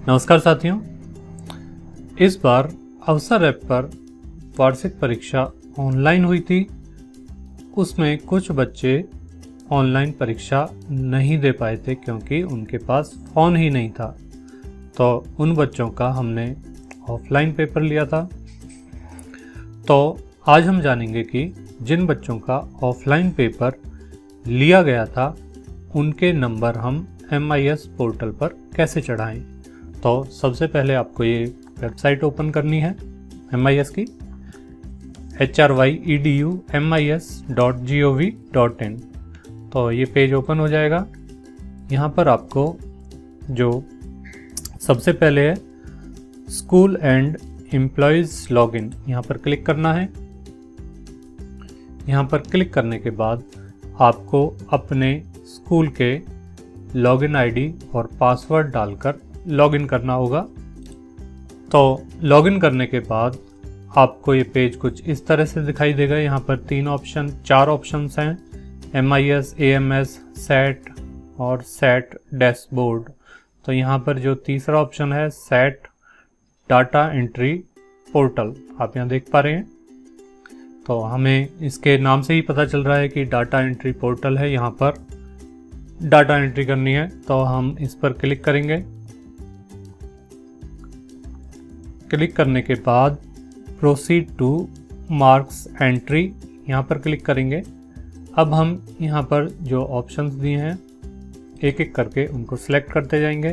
नमस्कार साथियों, इस बार अवसर ऐप पर वार्षिक परीक्षा ऑनलाइन हुई थी। उसमें कुछ बच्चे ऑनलाइन परीक्षा नहीं दे पाए थे क्योंकि उनके पास फ़ोन ही नहीं था। तो उन बच्चों का हमने ऑफलाइन पेपर लिया था। तो आज हम जानेंगे कि जिन बच्चों का ऑफलाइन पेपर लिया गया था उनके नंबर हम MIS पोर्टल पर कैसे चढ़ाएं। तो सबसे पहले आपको ये वेबसाइट ओपन करनी है MIS की, HRYEDUMIS.gov.in। तो ये पेज ओपन हो जाएगा। यहाँ पर आपको जो सबसे पहले है स्कूल एंड एम्प्लॉयज़ लॉगिन, यहाँ पर क्लिक करना है। यहाँ पर क्लिक करने के बाद आपको अपने स्कूल के लॉगिन आईडी और पासवर्ड डालकर लॉगिन करना होगा। तो लॉगिन करने के बाद आपको ये पेज कुछ इस तरह से दिखाई देगा। यहाँ पर चार ऑप्शंस हैं, MIS, AMS, SAT और SAT डैशबोर्ड। तो यहाँ पर जो तीसरा ऑप्शन है SAT डाटा एंट्री पोर्टल, आप यहाँ देख पा रहे हैं। तो हमें इसके नाम से ही पता चल रहा है कि डाटा एंट्री पोर्टल है। यहाँ पर डाटा एंट्री करनी है तो हम इस पर क्लिक करेंगे। क्लिक करने के बाद प्रोसीड टू मार्क्स एंट्री, यहाँ पर क्लिक करेंगे। अब हम यहाँ पर जो ऑप्शंस दिए हैं एक एक करके उनको सिलेक्ट करते जाएंगे।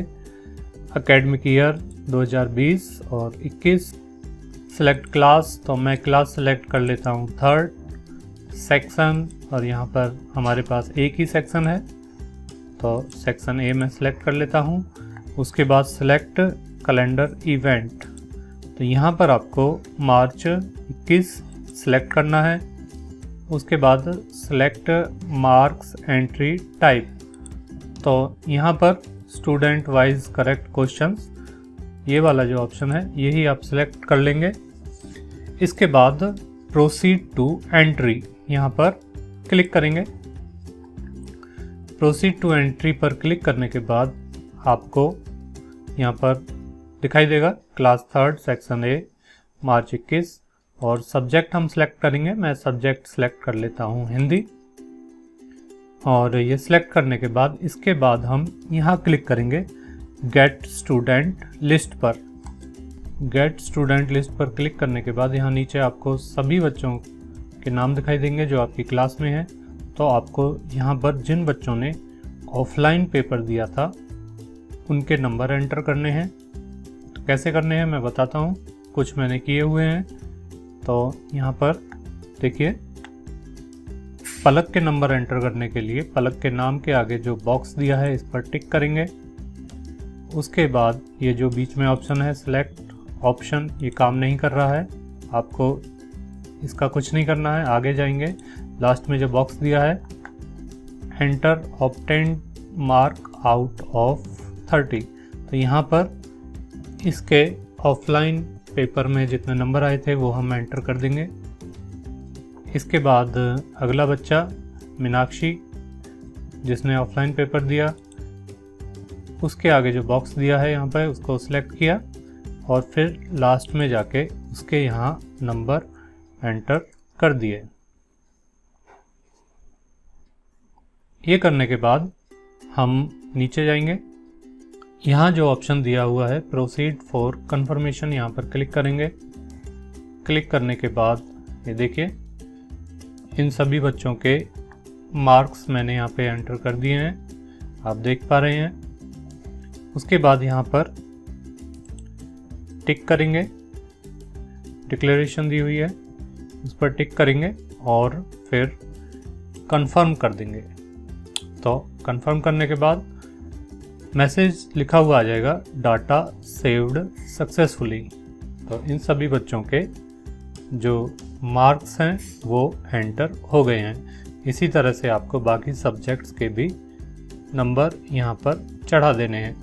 एकेडमिक ईयर 2020 और 21। सिलेक्ट क्लास, तो मैं क्लास सेलेक्ट कर लेता हूँ 3rd। सेक्शन, और यहाँ पर हमारे पास एक ही सेक्शन है तो सेक्शन A में सेलेक्ट कर लेता हूँ। उसके बाद सिलेक्ट कैलेंडर इवेंट, तो यहाँ पर आपको मार्च 21 सिलेक्ट करना है। उसके बाद सिलेक्ट मार्क्स एंट्री टाइप, तो यहाँ पर स्टूडेंट वाइज करेक्ट क्वेश्चंस, ये वाला जो ऑप्शन है यही आप सिलेक्ट कर लेंगे। इसके बाद प्रोसीड टू एंट्री, यहाँ पर क्लिक करेंगे। प्रोसीड टू एंट्री पर क्लिक करने के बाद आपको यहाँ पर दिखाई देगा क्लास 3rd सेक्शन A मार्च 21, और सब्जेक्ट हम सिलेक्ट करेंगे। मैं सब्जेक्ट सिलेक्ट कर लेता हूँ हिंदी, और ये सिलेक्ट करने के बाद इसके बाद हम यहाँ क्लिक करेंगे गेट स्टूडेंट लिस्ट पर। गेट स्टूडेंट लिस्ट पर क्लिक करने के बाद यहाँ नीचे आपको सभी बच्चों के नाम दिखाई देंगे जो आपकी क्लास में हैं। तो आपको यहाँ पर जिन बच्चों ने ऑफलाइन पेपर दिया था उनके नंबर एंटर करने हैं। तो कैसे करने हैं मैं बताता हूँ, कुछ मैंने किए हुए हैं। तो यहाँ पर देखिए, पलक के नंबर एंटर करने के लिए पलक के नाम के आगे जो बॉक्स दिया है इस पर टिक करेंगे। उसके बाद ये जो बीच में ऑप्शन है सिलेक्ट ऑप्शन, ये काम नहीं कर रहा है, आपको इसका कुछ नहीं करना है। आगे जाएंगे, लास्ट में जो बॉक्स दिया है enter obtained mark out of 30, तो यहाँ पर इसके ऑफलाइन पेपर में जितने नंबर आए थे वो हम एंटर कर देंगे। इसके बाद अगला बच्चा मीनाक्षी, जिसने ऑफलाइन पेपर दिया, उसके आगे जो बॉक्स दिया है यहाँ पर उसको सिलेक्ट किया और फिर लास्ट में जाके उसके यहाँ नंबर एंटर कर दिए। ये करने के बाद हम नीचे जाएंगे। यहाँ जो ऑप्शन दिया हुआ है प्रोसीड फॉर कंफर्मेशन, यहाँ पर क्लिक करेंगे। क्लिक करने के बाद ये देखिए इन सभी बच्चों के मार्क्स मैंने यहाँ पे एंटर कर दिए हैं, आप देख पा रहे हैं। उसके बाद यहाँ पर टिक करेंगे, डिक्लेरेशन दी हुई है उस पर टिक करेंगे और फिर कंफर्म कर देंगे। तो कंफर्म करने के बाद मैसेज लिखा हुआ आ जाएगा डाटा सेव्ड सक्सेसफुली। तो इन सभी बच्चों के जो मार्क्स हैं वो एंटर हो गए हैं। इसी तरह से आपको बाकी सब्जेक्ट्स के भी नंबर यहाँ पर चढ़ा देने हैं।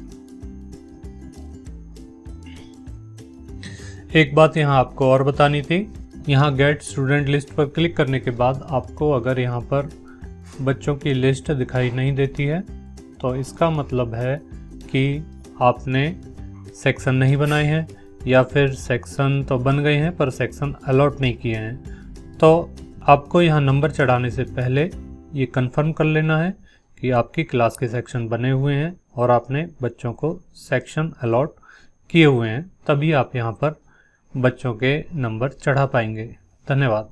एक बात यहाँ आपको और बतानी थी, यहाँ गेट स्टूडेंट लिस्ट पर क्लिक करने के बाद आपको अगर यहाँ पर बच्चों की लिस्ट दिखाई नहीं देती है तो इसका मतलब है कि आपने सेक्शन नहीं बनाए हैं या फिर सेक्शन तो बन गए हैं पर सेक्शन अलॉट नहीं किए हैं, तो आपको यहाँ नंबर चढ़ाने से पहले ये कंफर्म कर लेना है कि आपकी क्लास के सेक्शन बने हुए हैं और आपने बच्चों को सेक्शन अलॉट किए हुए हैं, तभी आप यहाँ पर बच्चों के नंबर चढ़ा पाएंगे। धन्यवाद।